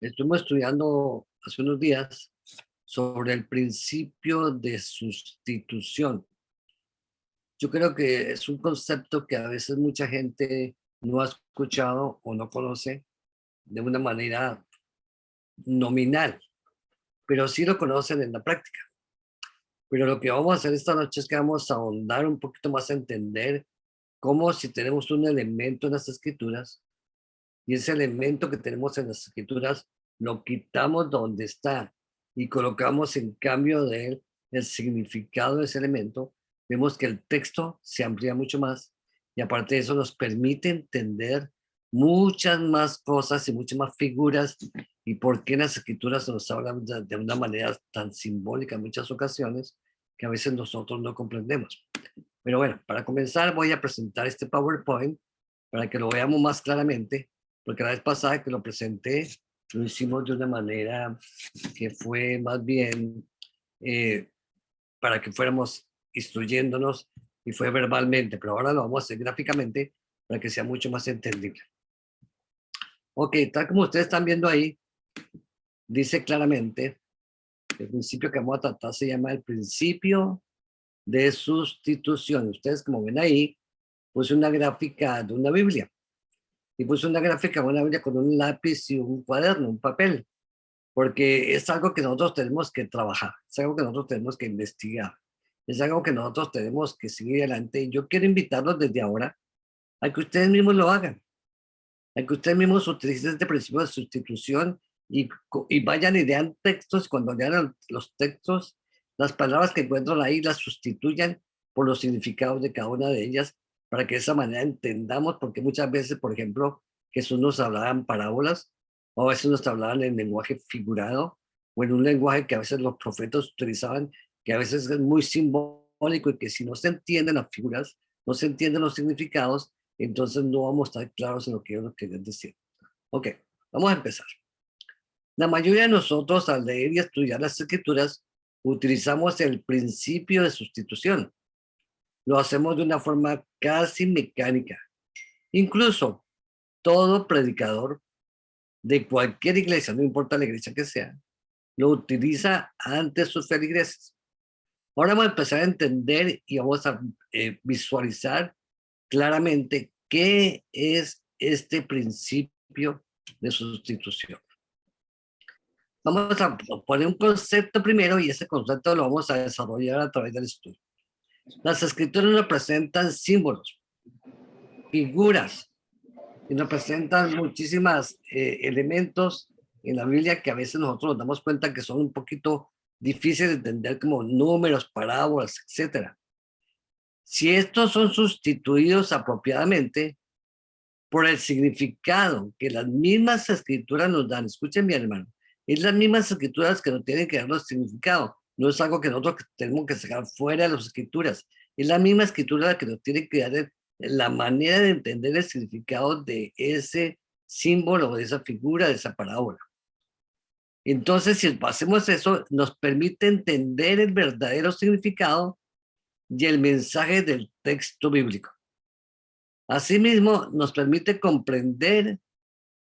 Estuvimos estudiando hace unos días sobre el principio de sustitución. Yo creo que es un concepto que a veces mucha gente no ha escuchado o no conoce de una manera nominal, pero sí lo conocen en la práctica. Pero lo que vamos a hacer esta noche es que vamos a ahondar un poquito más a entender cómo si tenemos un elemento en las escrituras y ese elemento que tenemos en las escrituras lo quitamos donde está y colocamos en cambio de él el significado de ese elemento, vemos que el texto se amplía mucho más y aparte de eso nos permite entender muchas más cosas y muchas más figuras y por qué en las escrituras nos hablan de una manera tan simbólica en muchas ocasiones que a veces nosotros no comprendemos. Pero bueno, para comenzar voy a presentar este PowerPoint para que lo veamos más claramente, porque la vez pasada que lo presenté, lo hicimos de una manera que fue más bien para que fuéramos instruyéndonos y fue verbalmente, pero ahora lo vamos a hacer gráficamente para que sea mucho más entendible. Ok, tal como ustedes están viendo ahí, dice claramente, el principio que vamos a tratar se llama el principio de sustitución. Ustedes como ven ahí, puse una gráfica de una Biblia. Y puse una gráfica de una Biblia con un lápiz y un cuaderno, un papel, porque es algo que nosotros tenemos que trabajar, es algo que nosotros tenemos que investigar, es algo que nosotros tenemos que seguir adelante. Y yo quiero invitarlos desde ahora a que ustedes mismos lo hagan, a que ustedes mismos utilicen este principio de sustitución y vayan y lean textos. Cuando lean los textos, las palabras que encuentran ahí las sustituyan por los significados de cada una de ellas, para que de esa manera entendamos, porque muchas veces, por ejemplo, Jesús nos hablaba en parábolas, o a veces nos hablaban en lenguaje figurado, o en un lenguaje que a veces los profetas utilizaban, que a veces es muy simbólico y que si no se entienden las figuras, no se entienden los significados, entonces no vamos a estar claros en lo que ellos nos querían decir. Ok, vamos a empezar. La mayoría de nosotros al leer y estudiar las escrituras utilizamos el principio de sustitución. Lo hacemos de una forma casi mecánica. Incluso todo predicador de cualquier iglesia, no importa la iglesia que sea, lo utiliza ante sus feligreses. Ahora vamos a empezar a entender y vamos a visualizar claramente qué es este principio de sustitución. Vamos a poner un concepto primero y ese concepto lo vamos a desarrollar a través del estudio. Las escrituras representan símbolos, figuras, y representan muchísimos elementos en la Biblia que a veces nosotros nos damos cuenta que son un poquito difíciles de entender, como números, parábolas, etc. Si estos son sustituidos apropiadamente por el significado que las mismas escrituras nos dan, escuchen mi hermano, es las mismas escrituras que nos tienen que dar los significados, no es algo que nosotros tenemos que sacar fuera de las escrituras, es la misma escritura la que nos tiene que dar la manera de entender el significado de ese símbolo, de esa figura, de esa parábola. Entonces, si hacemos eso, nos permite entender el verdadero significado y el mensaje del texto bíblico. Asimismo, nos permite comprender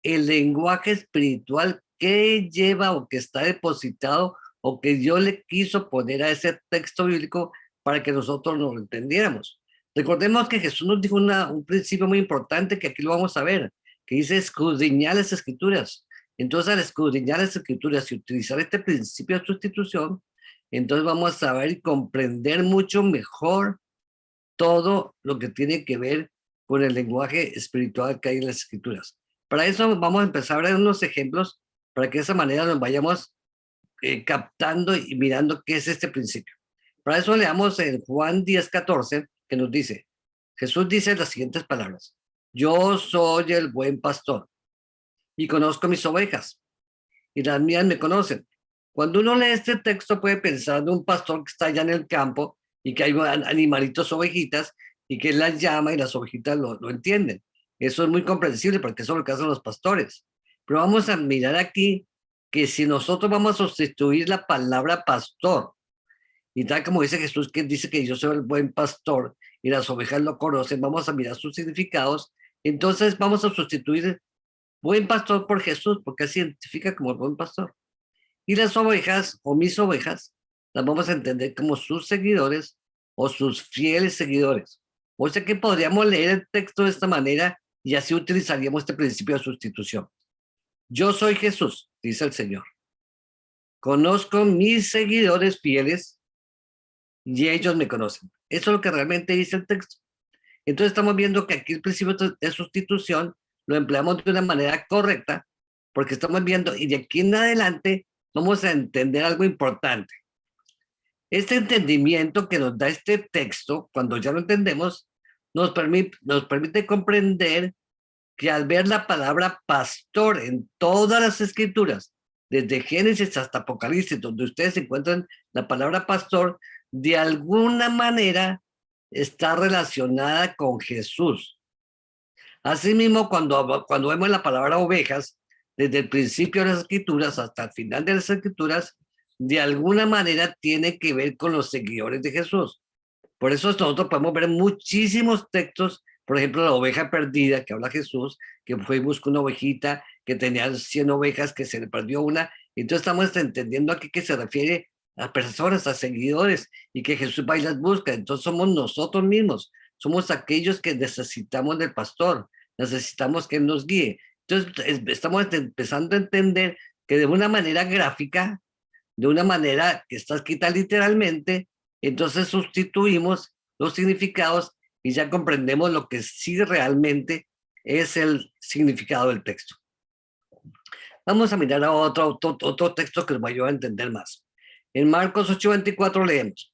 el lenguaje espiritual que lleva o que está depositado o que Dios le quiso poner a ese texto bíblico para que nosotros lo entendiéramos. Recordemos que Jesús nos dijo un principio muy importante que aquí lo vamos a ver, que dice escudriñar las escrituras. Entonces, al escudriñar las escrituras y utilizar este principio de sustitución, entonces vamos a saber y comprender mucho mejor todo lo que tiene que ver con el lenguaje espiritual que hay en las escrituras. Para eso vamos a empezar a ver unos ejemplos para que de esa manera nos vayamos captando y mirando qué es este principio. Para eso leamos en Juan 10:14, que nos dice, Jesús dice las siguientes palabras: yo soy el buen pastor y conozco mis ovejas y las mías me conocen. Cuando uno lee este texto puede pensar de un pastor que está allá en el campo y que hay animalitos, ovejitas, y que él las llama y las ovejitas lo entienden. Eso es muy comprensible porque eso es lo que hacen los pastores. Pero vamos a mirar aquí que si nosotros vamos a sustituir la palabra pastor, y tal como dice Jesús, que dice que yo soy el buen pastor y las ovejas lo conocen, vamos a mirar sus significados, entonces vamos a sustituir buen pastor por Jesús, porque se identifica como el buen pastor. Y las ovejas, o mis ovejas, las vamos a entender como sus seguidores o sus fieles seguidores. O sea que podríamos leer el texto de esta manera y así utilizaríamos este principio de sustitución. Yo soy Jesús, dice el Señor. Conozco mis seguidores fieles y ellos me conocen. Eso es lo que realmente dice el texto. Entonces estamos viendo que aquí el principio de sustitución lo empleamos de una manera correcta, porque estamos viendo, y de aquí en adelante vamos a entender algo importante. Este entendimiento que nos da este texto, cuando ya lo entendemos, nos permite comprender que al ver la palabra pastor en todas las escrituras, desde Génesis hasta Apocalipsis, donde ustedes encuentran la palabra pastor, de alguna manera está relacionada con Jesús. Asimismo, cuando vemos la palabra ovejas, desde el principio de las escrituras hasta el final de las escrituras, de alguna manera tiene que ver con los seguidores de Jesús. Por eso nosotros podemos ver muchísimos textos, por ejemplo, la oveja perdida, que habla Jesús, que fue y buscó una ovejita, que tenía 100 ovejas, que se le perdió una. Entonces estamos entendiendo aquí que se refiere a personas, a seguidores, y que Jesús va y las busca. Entonces somos nosotros mismos, somos aquellos que necesitamos del pastor, necesitamos que él nos guíe. Entonces estamos empezando a entender que de una manera gráfica, de una manera que está escrita literalmente, entonces sustituimos los significados y ya comprendemos lo que sí realmente es el significado del texto. Vamos a mirar a otro texto que nos va a ayudar a entender más. En Marcos 8:24 leemos: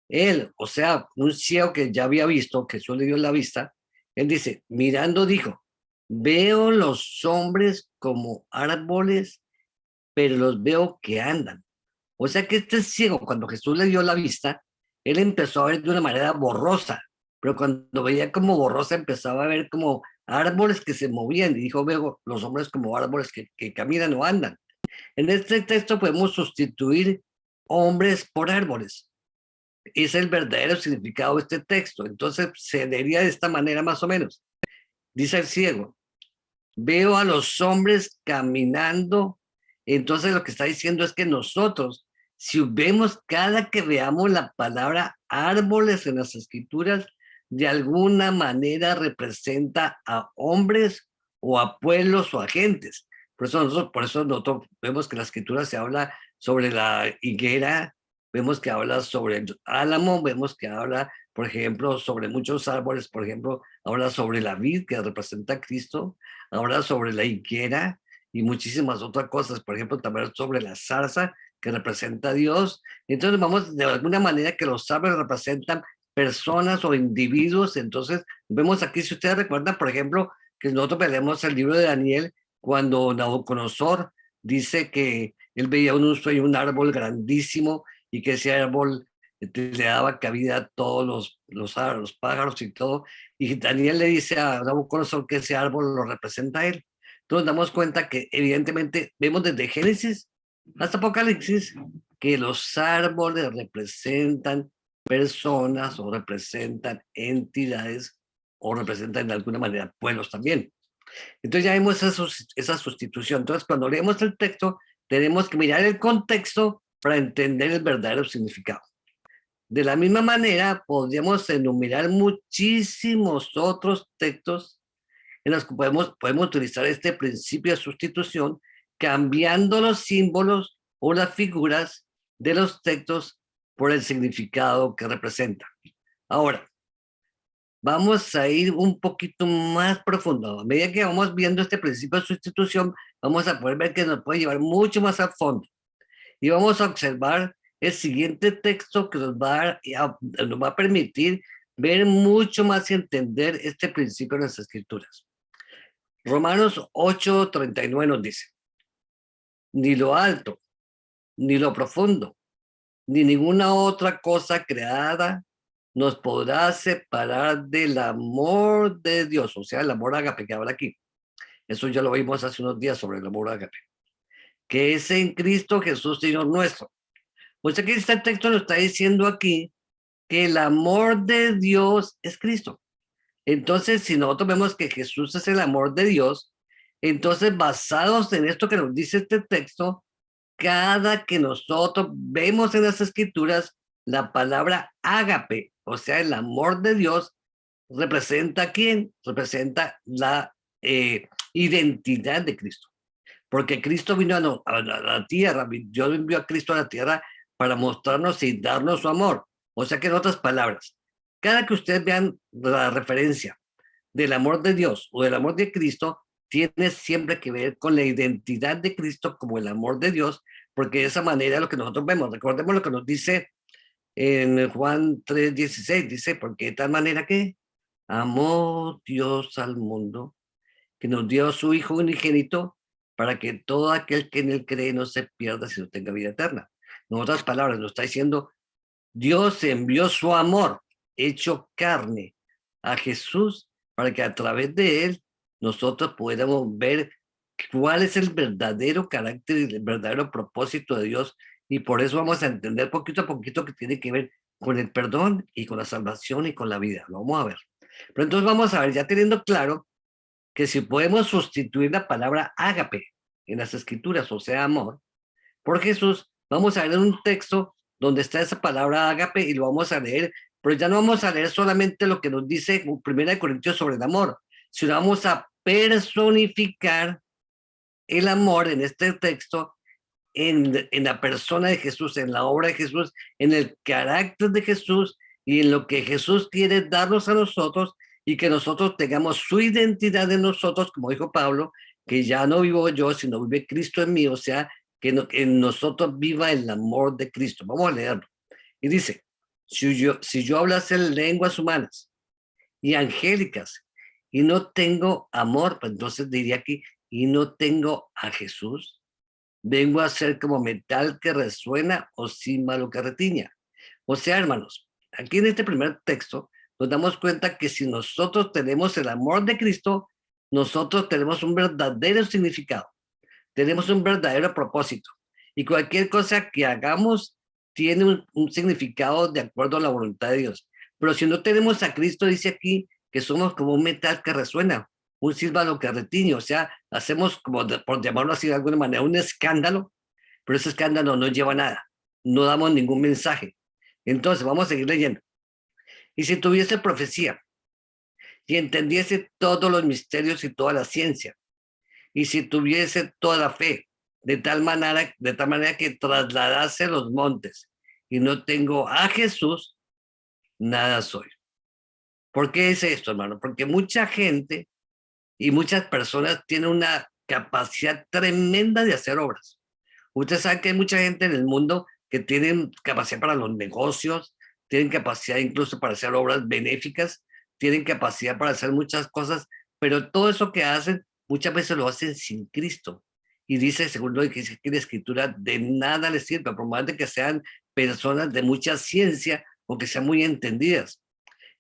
él, o sea, un ciego que ya había visto, que solo le dio la vista, él dice, mirando dijo, veo los hombres como árboles, pero los veo que andan. O sea que este ciego, cuando Jesús le dio la vista, él empezó a ver de una manera borrosa, pero cuando veía como borrosa empezaba a ver como árboles que se movían y dijo, veo los hombres como árboles que caminan o andan. En este texto podemos sustituir hombres por árboles. Es el verdadero significado de este texto. Entonces se diría de esta manera más o menos. Dice el ciego, veo a los hombres caminando. Entonces lo que está diciendo es que nosotros, si vemos cada que veamos la palabra árboles en las escrituras, de alguna manera representa a hombres o a pueblos o a gentes. Por eso nosotros vemos que en la escritura se habla sobre la higuera, vemos que habla sobre el álamo, vemos que habla, por ejemplo, sobre muchos árboles, por ejemplo, habla sobre la vid que representa a Cristo, habla sobre la higuera y muchísimas otras cosas, por ejemplo, también sobre la zarza que representa a Dios. Entonces vamos de alguna manera que los árboles representan personas o individuos. Entonces vemos aquí, si ustedes recuerdan, por ejemplo, que nosotros leemos el libro de Daniel cuando Nabucodonosor dice que él veía un sueño, un árbol grandísimo y que ese árbol le daba cabida a todos los pájaros y todo. Y Daniel le dice a Nabucodonosor que ese árbol lo representa a él. Entonces damos cuenta que evidentemente vemos desde Génesis hasta Apocalipsis que los árboles representan personas o representan entidades o representan de alguna manera pueblos también. Entonces ya vemos esa sustitución. Entonces cuando leemos el texto tenemos que mirar el contexto para entender el verdadero significado. De la misma manera, podríamos enumerar muchísimos otros textos en los que podemos utilizar este principio de sustitución, cambiando los símbolos o las figuras de los textos por el significado que representan. Ahora, vamos a ir un poquito más profundo. A medida que vamos viendo este principio de sustitución, vamos a poder ver que nos puede llevar mucho más a fondo. Y vamos a observar el siguiente texto que nos va a permitir ver mucho más y entender este principio de las escrituras. Romanos 8:39 nos dice, ni lo alto, ni lo profundo, ni ninguna otra cosa creada nos podrá separar del amor de Dios, o sea, el amor ágape que habla aquí. Eso ya lo vimos hace unos días sobre el amor ágape, que es en Cristo Jesús, Señor nuestro. O sea que este texto nos está diciendo aquí que el amor de Dios es Cristo. Entonces, si nosotros vemos que Jesús es el amor de Dios, Entonces, basados en esto que nos dice este texto, cada que nosotros vemos en las escrituras la palabra ágape, o sea, el amor de Dios, representa ¿a quién? Representa la identidad de Cristo. Porque Cristo vino a la tierra, Dios envió a Cristo a la tierra para mostrarnos y darnos su amor. O sea que en otras palabras, cada que ustedes vean la referencia del amor de Dios o del amor de Cristo, tiene siempre que ver con la identidad de Cristo como el amor de Dios, porque de esa manera es lo que nosotros vemos. Recordemos lo que nos dice en Juan 3:16, dice, porque de tal manera que amó Dios al mundo, que nos dio a su Hijo unigénito, para que todo aquel que en él cree no se pierda, sino tenga vida eterna. En otras palabras, nos está diciendo, Dios envió su amor hecho carne a Jesús para que a través de él nosotros podamos ver cuál es el verdadero carácter y el verdadero propósito de Dios. Y por eso vamos a entender poquito a poquito que tiene que ver con el perdón y con la salvación y con la vida. Lo vamos a ver. Pero entonces vamos a ver, ya teniendo claro que si podemos sustituir la palabra ágape en las escrituras, o sea, amor, por Jesús, vamos a leer un texto donde está esa palabra ágape y lo vamos a leer, pero ya no vamos a leer solamente lo que nos dice 1 Corintios sobre el amor, sino vamos a personificar el amor en este texto, en la persona de Jesús, en la obra de Jesús, en el carácter de Jesús y en lo que Jesús quiere darnos a nosotros y que nosotros tengamos su identidad en nosotros, como dijo Pablo, que ya no vivo yo, sino vive Cristo en mí, o sea, que en nosotros viva el amor de Cristo. Vamos a leerlo. Y dice, si yo hablase lenguas humanas y angélicas y no tengo amor, pues entonces diría aquí, y no tengo a Jesús, vengo a ser como metal que resuena o címbalo que retiña. O sea, hermanos, aquí en este primer texto nos damos cuenta que si nosotros tenemos el amor de Cristo, nosotros tenemos un verdadero significado, tenemos un verdadero propósito. Y cualquier cosa que hagamos tiene un significado de acuerdo a la voluntad de Dios. Pero si no tenemos a Cristo, dice aquí que somos como un metal que resuena, un símbolo que retiñe, o sea, hacemos como, por llamarlo así de alguna manera, un escándalo, pero ese escándalo no lleva a nada, no damos ningún mensaje. Entonces, vamos a seguir leyendo. Y si tuviese profecía y entendiese todos los misterios y toda la ciencia, y si tuviese toda fe, de tal manera que trasladase los montes, y no tengo a Jesús, nada soy. ¿Por qué es esto, hermano? Porque mucha gente y muchas personas tienen una capacidad tremenda de hacer obras. Usted sabe que hay mucha gente en el mundo que tienen capacidad para los negocios, tienen capacidad incluso para hacer obras benéficas, tienen capacidad para hacer muchas cosas, pero todo eso que hacen muchas veces lo hacen sin Cristo. Y dice, según lo que dice aquí la Escritura, de nada les sirve, por más de que sean personas de mucha ciencia o que sean muy entendidas.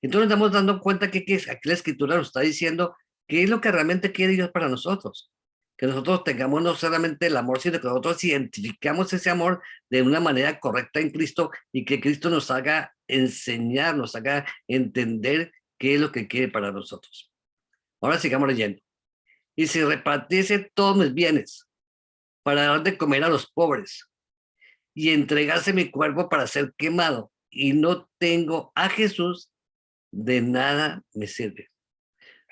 Entonces nos estamos dando cuenta que aquí la Escritura nos está diciendo qué es lo que realmente quiere Dios para nosotros. Que nosotros tengamos no solamente el amor, sino que nosotros identificamos ese amor de una manera correcta en Cristo y que Cristo nos haga enseñar, nos haga entender qué es lo que quiere para nosotros. Ahora sigamos leyendo. Y si repartiese todos mis bienes para dar de comer a los pobres y entregase mi cuerpo para ser quemado y no tengo a Jesús, de nada me sirve.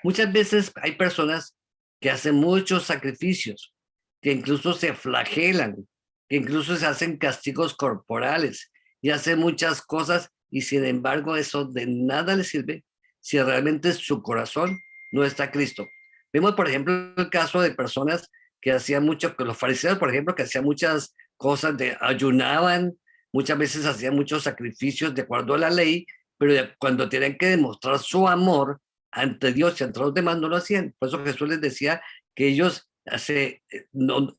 Muchas veces hay personas que hacen muchos sacrificios, que incluso se flagelan, que incluso se hacen castigos corporales y hacen muchas cosas y sin embargo eso de nada les sirve si realmente su corazón no está a Cristo. Vemos, por ejemplo, el caso de personas que hacían mucho, que los fariseos, por ejemplo, que hacían muchas cosas, ayunaban, muchas veces hacían muchos sacrificios de acuerdo a la ley, pero cuando tenían que demostrar su amor ante Dios y ante los demás no lo hacían. Por eso Jesús les decía que ellos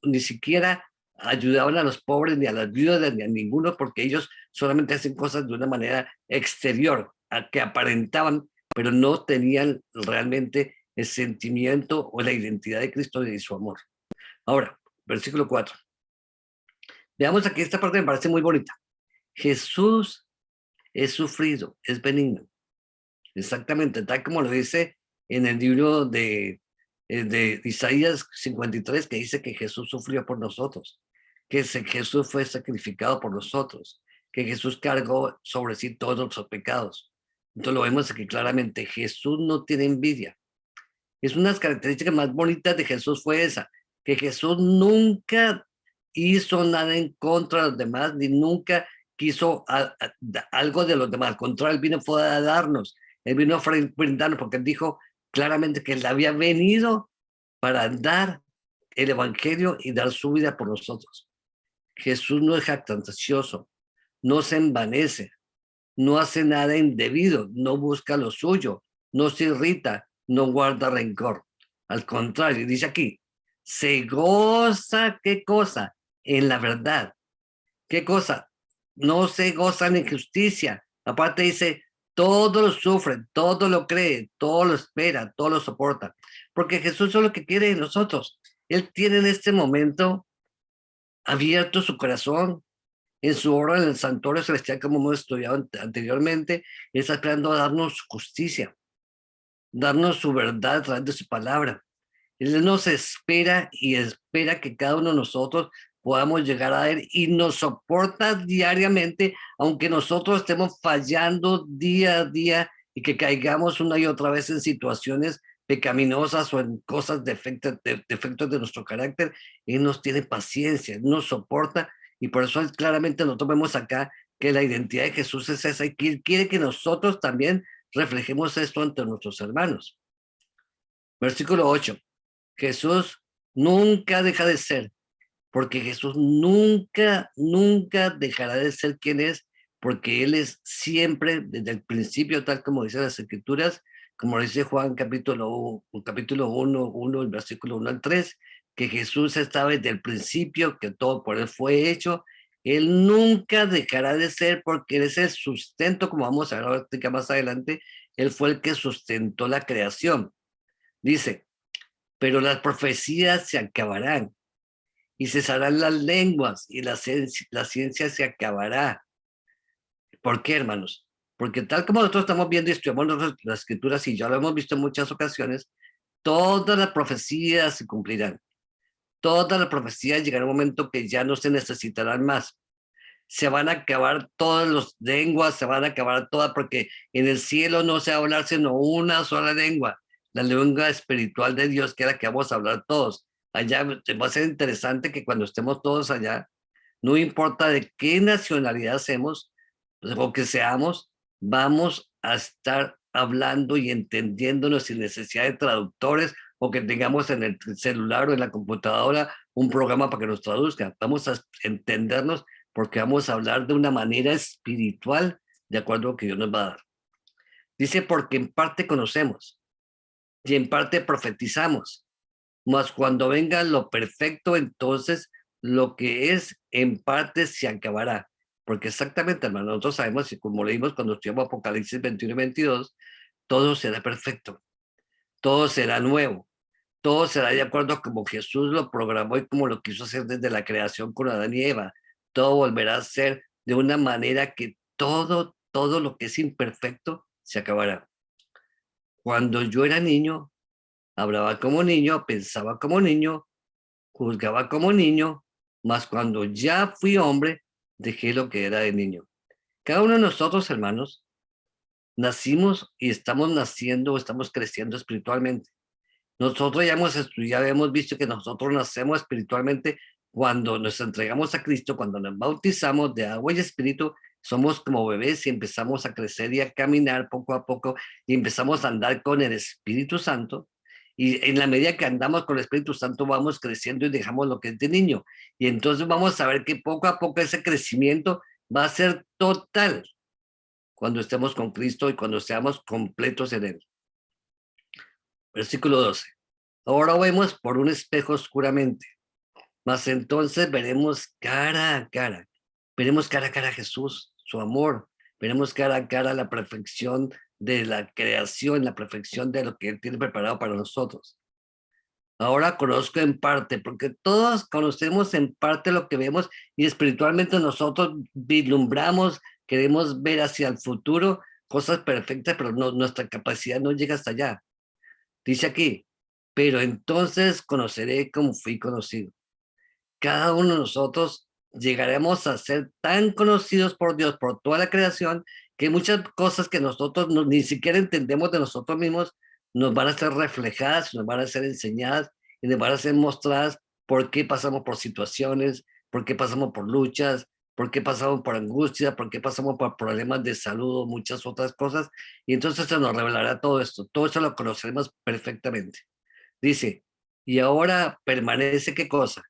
ni siquiera ayudaban a los pobres, ni a las viudas, ni a ninguno, porque ellos solamente hacen cosas de una manera exterior, a que aparentaban, pero no tenían realmente el sentimiento o la identidad de Cristo y de su amor. Ahora, versículo 4. Veamos aquí esta parte, me parece muy bonita. Jesús es sufrido, es benigno. Exactamente, tal como lo dice en el libro de de Isaías 53, que dice que Jesús sufrió por nosotros, que Jesús fue sacrificado por nosotros, que Jesús cargó sobre sí todos nuestros pecados. Entonces lo vemos aquí claramente, Jesús no tiene envidia. Es una de las características más bonitas de Jesús fue esa, que Jesús nunca hizo nada en contra de los demás, ni nunca quiso algo de los demás. Al contrario, él vino fue a darnos, él vino a brindarnos, porque él dijo claramente que él había venido para dar el evangelio y dar su vida por nosotros. Jesús no es jactancioso, no se envanece, no hace nada indebido, no busca lo suyo, no se irrita, no guarda rencor. Al contrario, dice aquí, se goza, ¿qué cosa? En la verdad. ¿Qué cosa? No se goza en injusticia. Aparte dice, todo lo sufre, todo lo cree, todo lo espera, todo lo soporta. Porque Jesús es lo que quiere de nosotros. Él tiene en este momento abierto su corazón en su obra en el santuario celestial, como hemos estudiado anteriormente. Él está esperando a darnos justicia, darnos su verdad a través de su palabra. Él nos espera y espera que cada uno de nosotros podamos llegar a Él y nos soporta diariamente, aunque nosotros estemos fallando día a día y que caigamos una y otra vez en situaciones pecaminosas o en cosas defectos de nuestro carácter. Él nos tiene paciencia, Él nos soporta y por eso claramente nosotros vemos acá que la identidad de Jesús es esa y que Él quiere que nosotros también reflejemos esto ante nuestros hermanos. Versículo 8. Jesús nunca deja de ser, porque Jesús nunca, nunca dejará de ser quien es, porque Él es siempre, desde el principio, tal como dicen las Escrituras, como dice Juan capítulo 1, el versículo 1 al 3, que Jesús estaba desde el principio, que todo por Él fue hecho. Él nunca dejará de ser, porque Él es el sustento, como vamos a ver más adelante, Él fue el que sustentó la creación. Dice, pero las profecías se acabarán y cesarán las lenguas y la ciencia se acabará. ¿Por qué, hermanos? Porque tal como nosotros estamos viendo y estudiamos las escrituras y ya lo hemos visto en muchas ocasiones, todas las profecías se cumplirán. Todas las profecías llegará un momento que ya no se necesitarán más. Se van a acabar todas las lenguas, se van a acabar todas, porque en el cielo no se va a hablar sino una sola lengua, la lengua espiritual de Dios, que es la que vamos a hablar todos. Allá va a ser interesante que cuando estemos todos allá, no importa de qué nacionalidad seamos o que seamos, vamos a estar hablando y entendiéndonos sin necesidad de traductores o que tengamos en el celular o en la computadora un programa para que nos traduzca. Vamos a entendernos porque vamos a hablar de una manera espiritual de acuerdo a lo que Dios nos va a dar. Dice, porque en parte conocemos y en parte profetizamos, mas cuando venga lo perfecto, entonces lo que es en parte se acabará. Porque exactamente, hermano, nosotros sabemos, y como leímos cuando estudiamos Apocalipsis 21 y 22, todo será perfecto, todo será nuevo, todo será de acuerdo a como Jesús lo programó y como lo quiso hacer desde la creación con Adán y Eva. Todo volverá a ser de una manera que todo lo que es imperfecto se acabará. Cuando yo era niño, hablaba como niño, pensaba como niño, juzgaba como niño, mas cuando ya fui hombre, dejé lo que era de niño. Cada uno de nosotros, hermanos, nacimos y estamos naciendo o estamos creciendo espiritualmente. Nosotros ya hemos estudiado, hemos visto que nosotros nacemos espiritualmente cuando nos entregamos a Cristo, cuando nos bautizamos de agua y espíritu, somos como bebés y empezamos a crecer y a caminar poco a poco y empezamos a andar con el Espíritu Santo. Y en la medida que andamos con el Espíritu Santo vamos creciendo y dejamos lo que es de niño. Y entonces vamos a ver que poco a poco ese crecimiento va a ser total cuando estemos con Cristo y cuando seamos completos en Él. Versículo 12. Ahora vemos por un espejo oscuramente, mas entonces veremos cara a cara. Veremos cara a cara a Jesús, su amor. Veremos cara a cara la perfección de la creación, la perfección de lo que Él tiene preparado para nosotros. Ahora conozco en parte, porque todos conocemos en parte lo que vemos y espiritualmente nosotros vislumbramos, queremos ver hacia el futuro cosas perfectas, pero no, nuestra capacidad no llega hasta allá. Dice aquí, pero entonces conoceré como fui conocido. Cada uno de nosotros llegaremos a ser tan conocidos por Dios, por toda la creación, que muchas cosas que nosotros ni siquiera entendemos de nosotros mismos nos van a ser reflejadas, nos van a ser enseñadas y nos van a ser mostradas por qué pasamos por situaciones, por qué pasamos por luchas, por qué pasamos por angustia, por qué pasamos por problemas de salud o muchas otras cosas. Y entonces se nos revelará todo esto. Todo eso lo conoceremos perfectamente. Dice, y ahora permanece ¿qué cosa?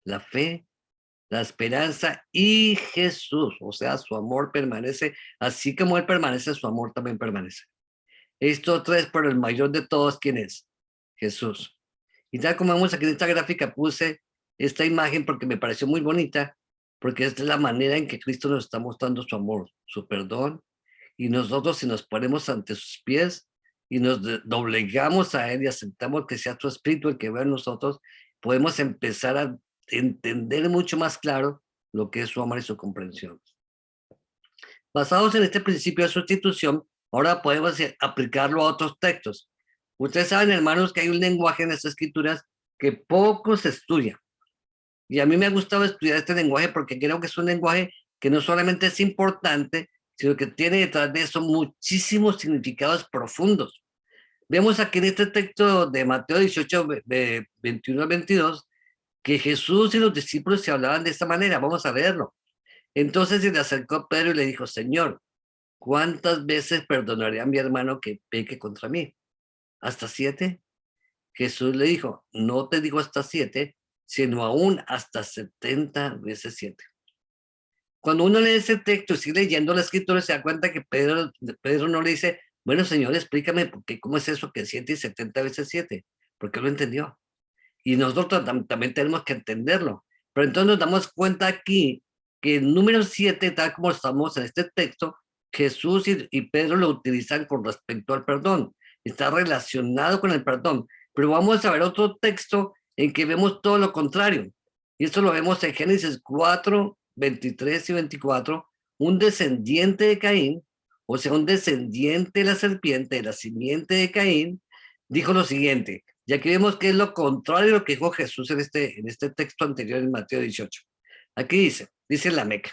La fe, la esperanza y Jesús, o sea, su amor permanece, así como Él permanece, su amor también permanece. Estos tres, pero el mayor de todos, ¿quién es? Jesús. Y tal como vemos aquí en esta gráfica, puse esta imagen porque me pareció muy bonita, porque es la manera en que Cristo nos está mostrando su amor, su perdón, y nosotros si nos ponemos ante sus pies y nos doblegamos a Él y aceptamos que sea su Espíritu el que vea en nosotros, podemos empezar a entender mucho más claro lo que es su amor y su comprensión. Basados en este principio de sustitución, ahora podemos aplicarlo a otros textos. Ustedes saben, hermanos, que hay un lenguaje en las escrituras que poco se estudia. Y a mí me ha gustado estudiar este lenguaje porque creo que es un lenguaje que no solamente es importante, sino que tiene detrás de eso muchísimos significados profundos. Vemos aquí en este texto de Mateo 18, 21 al 22, que Jesús y los discípulos se hablaban de esta manera. Vamos a leerlo. Entonces se le acercó Pedro y le dijo, Señor, ¿cuántas veces perdonaré a mi hermano que peque contra mí? ¿Hasta 7? Jesús le dijo, no te digo hasta 7, sino aún hasta 70 veces 7. Cuando uno lee ese texto y sigue leyendo la escritura, se da cuenta que Pedro no le dice, bueno, Señor, explícame por qué, cómo es eso que 7 y 70 veces 7, porque lo entendió. Y nosotros también tenemos que entenderlo. Pero entonces nos damos cuenta aquí que el número 7, tal como estamos en este texto, Jesús y Pedro lo utilizan con respecto al perdón. Está relacionado con el perdón. Pero vamos a ver otro texto en que vemos todo lo contrario. Y esto lo vemos en Génesis 4, 23 y 24. Un descendiente de Caín, o sea, un descendiente de la serpiente, de la simiente de Caín, dijo lo siguiente. Y aquí vemos que es lo contrario de lo que dijo Jesús en este texto anterior en Mateo 18. Aquí dice Lamec,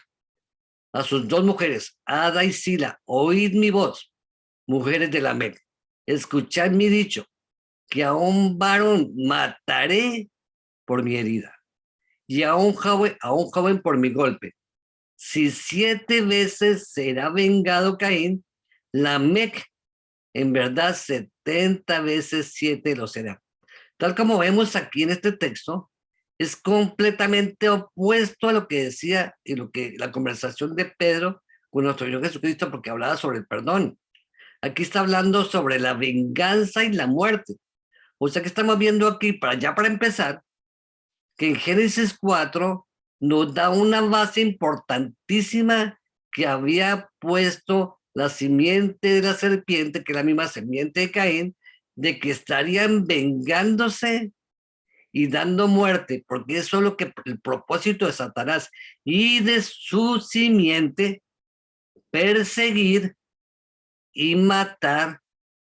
a sus dos mujeres, Ada y Sila, oíd mi voz, mujeres de Lamec, escuchad mi dicho, que a un varón mataré por mi herida, y a un joven por mi golpe. Si 7 veces será vengado Caín, Lamec en verdad 70 veces 7 lo será. Tal como vemos aquí en este texto, es completamente opuesto a lo que decía y lo que la conversación de Pedro con nuestro Señor Jesucristo, porque hablaba sobre el perdón. Aquí está hablando sobre la venganza y la muerte. O sea que estamos viendo aquí, para empezar, que en Génesis 4 nos da una base importantísima que había puesto la simiente de la serpiente, que es la misma simiente de Caín, de que estarían vengándose y dando muerte, porque eso es lo que el propósito de Satanás y de su simiente, perseguir y matar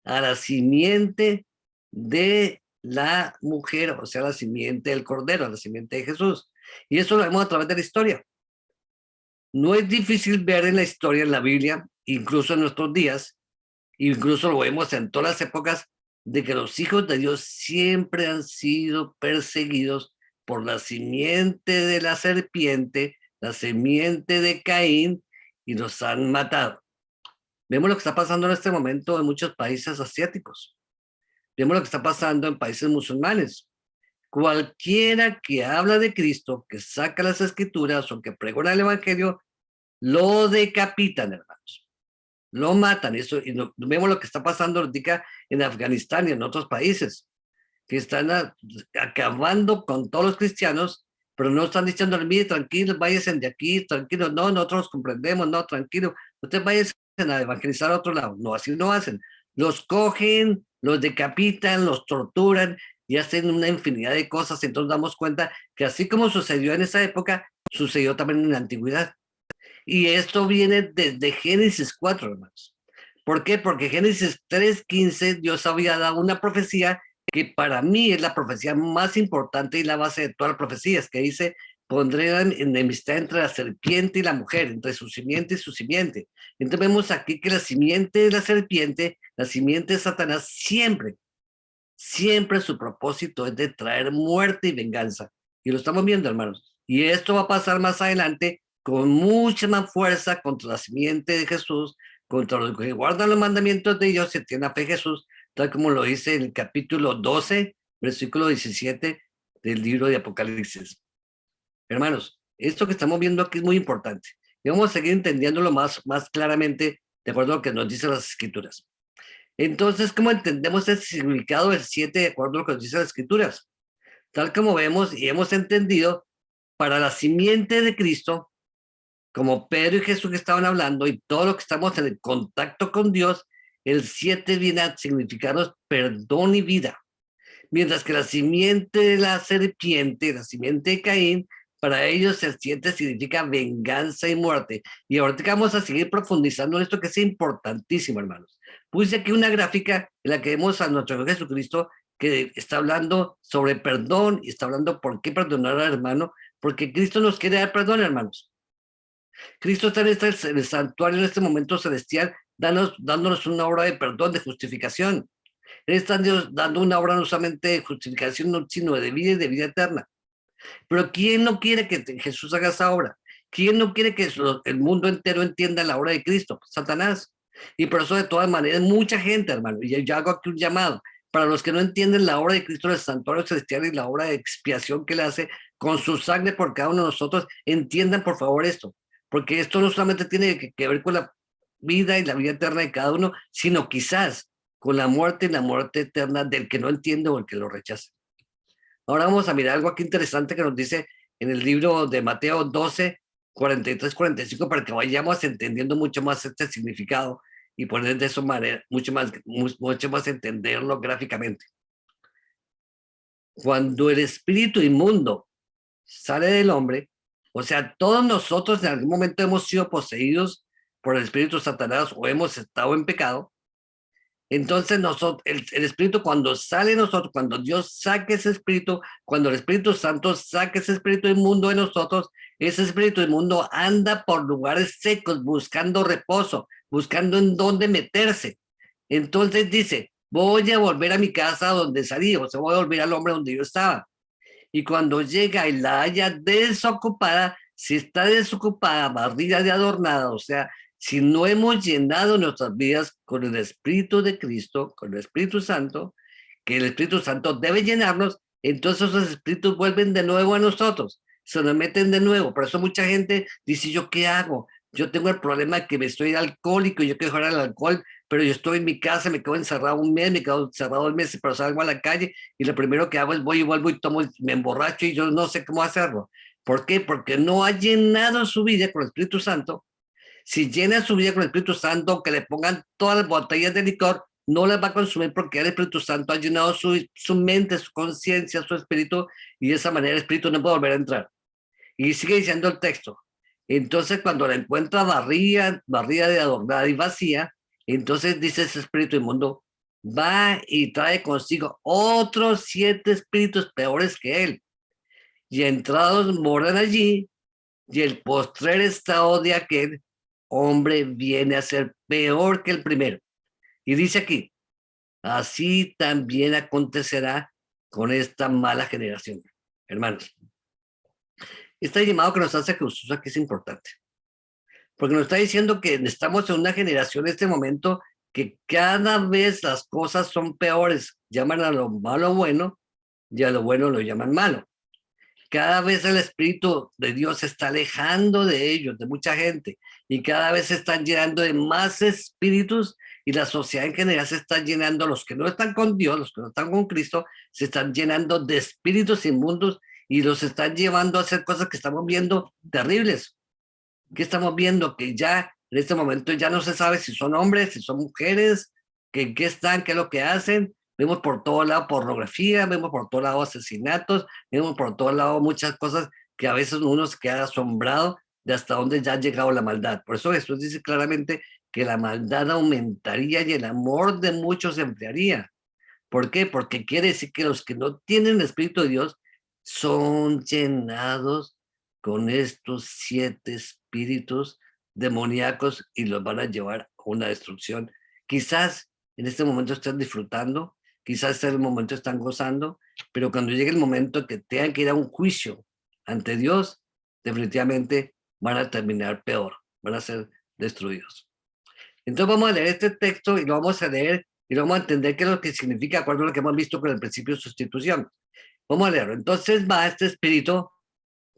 a la simiente de la mujer, o sea, la simiente del Cordero, la simiente de Jesús. Y eso lo vemos a través de la historia. No es difícil ver en la historia, en la Biblia, incluso en nuestros días, incluso lo vemos en todas las épocas, de que los hijos de Dios siempre han sido perseguidos por la simiente de la serpiente, la simiente de Caín, y los han matado. Vemos lo que está pasando en este momento en muchos países asiáticos. Vemos lo que está pasando en países musulmanes. Cualquiera que habla de Cristo, que saca las escrituras o que pregona el evangelio, lo decapitan, hermanos. Lo matan. Eso, y vemos lo que está pasando ahorita en Afganistán y en otros países, que están acabando con todos los cristianos, pero no están diciendo, mire, tranquilos, váyanse de aquí, tranquilos, no, nosotros comprendemos, no, tranquilos, ustedes váyanse a evangelizar a otro lado. No, así no hacen. Los cogen, los decapitan, los torturan y hacen una infinidad de cosas. Entonces damos cuenta que así como sucedió en esa época, sucedió también en la antigüedad. Y esto viene desde Génesis 4, hermanos. ¿Por qué? Porque Génesis 3:15 Dios había dado una profecía que para mí es la profecía más importante y la base de todas las profecías, que dice, pondré enemistad entre la serpiente y la mujer, entre su simiente y su simiente. Entonces vemos aquí que la simiente de la serpiente, la simiente de Satanás, siempre su propósito es de traer muerte y venganza. Y lo estamos viendo, hermanos. Y esto va a pasar más adelante con mucha más fuerza contra la simiente de Jesús, contra los que guardan los mandamientos de Dios y tienen fe en Jesús, tal como lo dice en el capítulo 12, versículo 17 del libro de Apocalipsis. Hermanos, esto que estamos viendo aquí es muy importante. Y vamos a seguir entendiéndolo más claramente de acuerdo a lo que nos dicen las Escrituras. Entonces, ¿cómo entendemos el significado del 7 de acuerdo a lo que nos dicen las Escrituras? Tal como vemos y hemos entendido, para la simiente de Cristo, como Pedro y Jesús que estaban hablando y todo lo que estamos en el contacto con Dios, el 7 viene a significarnos perdón y vida. Mientras que la simiente de la serpiente, la simiente de Caín, para ellos el 7 significa venganza y muerte. Y ahorita vamos a seguir profundizando en esto que es importantísimo, hermanos. Puse aquí una gráfica en la que vemos a nuestro Señor Jesucristo que está hablando sobre perdón y está hablando por qué perdonar al hermano, porque Cristo nos quiere dar perdón, hermanos. Cristo está en el santuario en este momento celestial, dándonos una obra de perdón, de justificación. Él está dando una obra no solamente de justificación, sino de vida y de vida eterna. Pero ¿quién no quiere que Jesús haga esa obra? ¿Quién no quiere que el mundo entero entienda la obra de Cristo? Satanás. Y por eso, de todas maneras, mucha gente, hermano, y yo hago aquí un llamado, para los que no entienden la obra de Cristo en el santuario celestial y la obra de expiación que Él hace con su sangre por cada uno de nosotros, entiendan por favor esto, porque esto no solamente tiene que ver con la vida y la vida eterna de cada uno, sino quizás con la muerte y la muerte eterna del que no entiende o el que lo rechaza. Ahora vamos a mirar algo aquí interesante que nos dice en el libro de Mateo 12, 43, 45, para que vayamos entendiendo mucho más este significado y poner de esa manera, mucho más entenderlo gráficamente. Cuando el espíritu inmundo sale del hombre, o sea, todos nosotros en algún momento hemos sido poseídos por el espíritu Satanás o hemos estado en pecado. Entonces nosotros, el Espíritu cuando sale de nosotros, cuando Dios saque ese Espíritu, cuando el Espíritu Santo saque ese Espíritu inmundo de nosotros, ese Espíritu inmundo anda por lugares secos buscando reposo, buscando en dónde meterse. Entonces dice, voy a volver a mi casa donde salí, o sea, voy a volver al hombre donde yo estaba. Y cuando llega y la haya desocupada, si está desocupada, barrida de adornada, o sea, si no hemos llenado nuestras vidas con el Espíritu de Cristo, con el Espíritu Santo, que el Espíritu Santo debe llenarnos, entonces esos espíritus vuelven de nuevo a nosotros, se nos meten de nuevo. Por eso mucha gente dice, ¿yo qué hago? Yo tengo el problema de que me estoy alcohólico, yo quiero dejar el alcohol, pero yo estoy en mi casa, me quedo encerrado un mes, me quedo encerrado 2 meses, pero salgo a la calle y lo primero que hago es voy y vuelvo y tomo, me emborracho y yo no sé cómo hacerlo. ¿Por qué? Porque no ha llenado su vida con el Espíritu Santo. Si llena su vida con el Espíritu Santo, que le pongan todas las botellas de licor, no las va a consumir porque el Espíritu Santo ha llenado su mente, su conciencia, su espíritu, y de esa manera el espíritu no puede volver a entrar. Y sigue diciendo el texto. Entonces, cuando la encuentra barrida de adornada y vacía, entonces dice ese espíritu inmundo, va y trae consigo otros 7 espíritus peores que él. Y entrados moran allí, y el postrer estado de aquel hombre viene a ser peor que el primero. Y dice aquí, así también acontecerá con esta mala generación. Hermanos, este llamado que nos hace Jesús aquí es importante, porque nos está diciendo que estamos en una generación en este momento que cada vez las cosas son peores, llaman a lo malo bueno y a lo bueno lo llaman malo. Cada vez el Espíritu de Dios se está alejando de ellos, de mucha gente, y cada vez se están llenando de más espíritus y la sociedad en general se está llenando, los que no están con Dios, los que no están con Cristo, se están llenando de espíritus inmundos y los están llevando a hacer cosas que estamos viendo terribles. ¿Qué estamos viendo? Que ya en este momento ya no se sabe si son hombres, si son mujeres, que en qué están, qué es lo que hacen. Vemos por todo lado pornografía, vemos por todo lado asesinatos, vemos por todo lado muchas cosas que a veces uno se queda asombrado de hasta dónde ya ha llegado la maldad. Por eso Jesús dice claramente que la maldad aumentaría y el amor de muchos se enfriaría. ¿Por qué? Porque quiere decir que los que no tienen el Espíritu de Dios son llenados con estos 7 espíritus demoníacos y los van a llevar a una destrucción. Quizás en este momento están disfrutando, quizás en el momento están gozando, pero cuando llegue el momento que tengan que ir a un juicio ante Dios, definitivamente van a terminar peor, van a ser destruidos. Entonces vamos a leer este texto y lo vamos a leer y lo vamos a entender qué es lo que significa, de acuerdo a lo que hemos visto con el principio de sustitución. Vamos a leerlo. Entonces va este espíritu,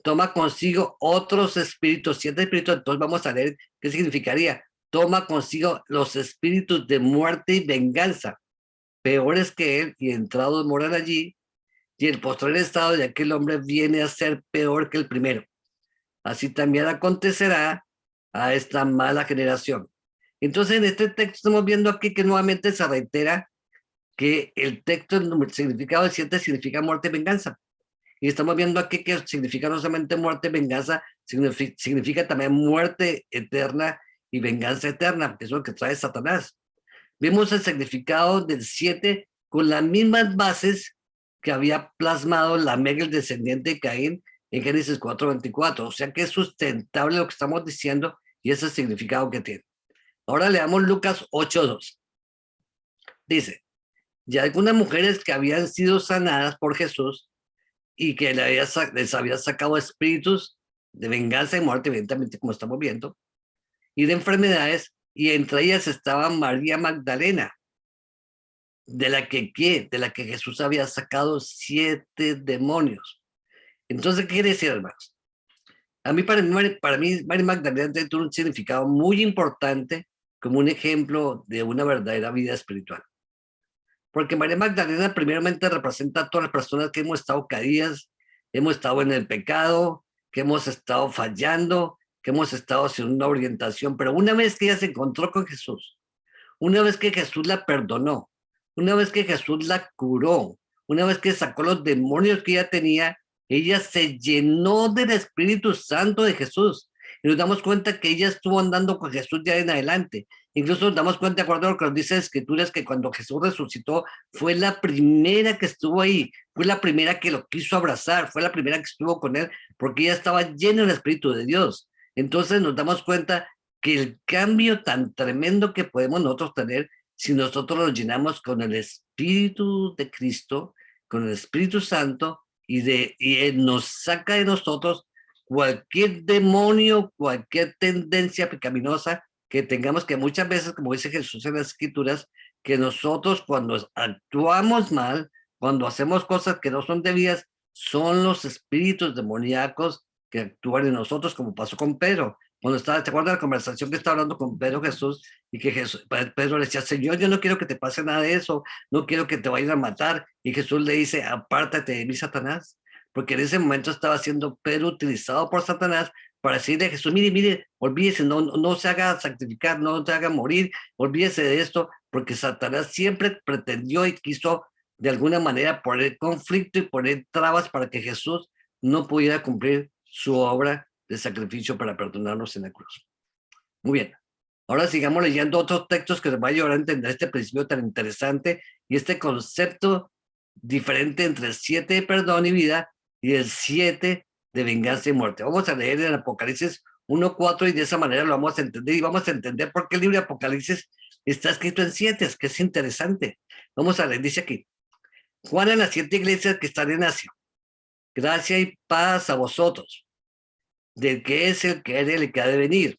toma consigo otros espíritus, 7 espíritus, entonces vamos a leer qué significaría. Toma consigo los espíritus de muerte y venganza, peores que él, y entrados moran allí, y el postrer estado de aquel hombre viene a ser peor que el primero. Así también acontecerá a esta mala generación. Entonces en este texto estamos viendo aquí que nuevamente se reitera que el texto, el significado de 7 significa muerte y venganza. Y estamos viendo aquí que significa no solamente muerte y venganza, significa también muerte eterna y venganza eterna, que es lo que trae Satanás. Vemos el significado del 7 con las mismas bases que había plasmado Lamec, el descendiente de Caín, en Génesis 4:24. O sea que es sustentable lo que estamos diciendo y ese es el significado que tiene. Ahora leamos Lucas 8:2. Dice, y algunas mujeres que habían sido sanadas por Jesús y que les había sacado espíritus de venganza y muerte, evidentemente, como estamos viendo, y de enfermedades, y entre ellas estaba María Magdalena, de la que Jesús había sacado 7 demonios. Entonces, ¿qué quiere decir, hermanos? Para mí, María Magdalena tiene un significado muy importante como un ejemplo de una verdadera vida espiritual. Porque María Magdalena primeramente representa a todas las personas que hemos estado caídas, hemos estado en el pecado, que hemos estado fallando, que hemos estado sin una orientación, pero una vez que ella se encontró con Jesús, una vez que Jesús la perdonó, una vez que Jesús la curó, una vez que sacó los demonios que ella tenía, ella se llenó del Espíritu Santo de Jesús. Y nos damos cuenta que ella estuvo andando con Jesús ya en adelante. Incluso nos damos cuenta, de acuerdo a lo que nos dice la Escritura, es que cuando Jesús resucitó, fue la primera que estuvo ahí, fue la primera que lo quiso abrazar, fue la primera que estuvo con él, porque ella estaba llena del Espíritu de Dios. Entonces nos damos cuenta que el cambio tan tremendo que podemos nosotros tener si nosotros nos llenamos con el Espíritu de Cristo, con el Espíritu Santo, y Él nos saca de nosotros cualquier demonio, cualquier tendencia pecaminosa que tengamos, que muchas veces, como dice Jesús en las Escrituras, que nosotros cuando actuamos mal, cuando hacemos cosas que no son debidas, son los espíritus demoníacos que actúan en nosotros, como pasó con Pedro. Cuando estaba, ¿te acuerdas de la conversación que estaba hablando con Pedro Jesús? Y que Pedro le decía, Señor, yo no quiero que te pase nada de eso, no quiero que te vayan a matar. Y Jesús le dice, apártate de mí, Satanás. Porque en ese momento estaba siendo Pedro utilizado por Satanás para decirle a Jesús, mire, olvídese, no se haga sacrificar, no se haga morir, olvídese de esto, porque Satanás siempre pretendió y quiso de alguna manera poner conflicto y poner trabas para que Jesús no pudiera cumplir su obra de sacrificio para perdonarnos en la cruz. Muy bien. Ahora sigamos leyendo otros textos que nos va a ayudar a entender este principio tan interesante y este concepto diferente entre el 7 de perdón y vida y el 7 de venganza y muerte. Vamos a leer en Apocalipsis 1:4 y de esa manera lo vamos a entender y vamos a entender por qué el libro de Apocalipsis está escrito en 7, es que es interesante. Vamos a leer, dice aquí, Juan a las 7 iglesias que están en Asia, gracia y paz a vosotros, del que es el que era el que ha de venir,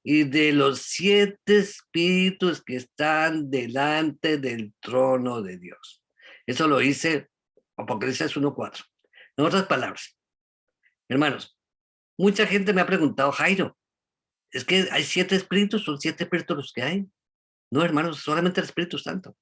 y de los 7 espíritus que están delante del trono de Dios. Eso lo dice Apocalipsis 1:4. En otras palabras, hermanos, mucha gente me ha preguntado, Jairo, es que hay 7 espíritus, son 7 espíritus los que hay. No, hermanos, solamente el Espíritu Santo.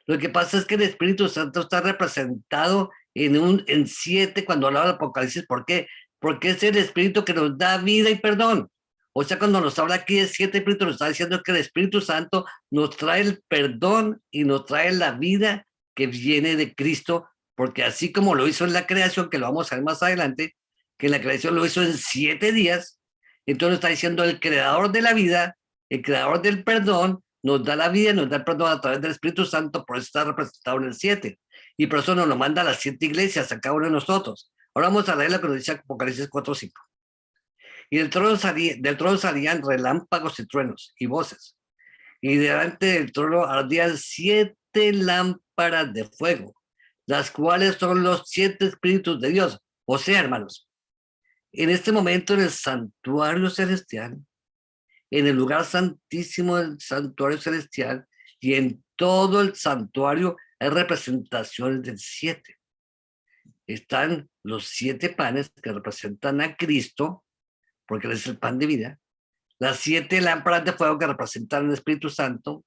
Lo que pasa es que el Espíritu Santo está representado en 7 cuando habla del Apocalipsis. ¿Por qué? Porque es el Espíritu que nos da vida y perdón. O sea, cuando nos habla aquí de 7 espíritus, nos está diciendo que el Espíritu Santo nos trae el perdón y nos trae la vida que viene de Cristo, porque así como lo hizo en la creación, que lo vamos a ver más adelante, que en la creación lo hizo en 7 días, entonces está diciendo el creador de la vida, el creador del perdón, nos da la vida y nos da el perdón a través del Espíritu Santo, por eso está representado en el 7. Y por eso nos lo manda a las 7 iglesias, a cada uno de nosotros. Ahora vamos a leer lo que nos dice Apocalipsis 4:5. Y del trono salían relámpagos y truenos y voces. Y delante del trono ardían 7 lámparas de fuego, las cuales son los 7 espíritus de Dios. O sea, hermanos, en este momento en el santuario celestial, en el lugar santísimo del santuario celestial y en todo el santuario hay representaciones del 7. Están los 7 panes que representan a Cristo, porque Él es el pan de vida, las 7 lámparas de fuego que representan al Espíritu Santo.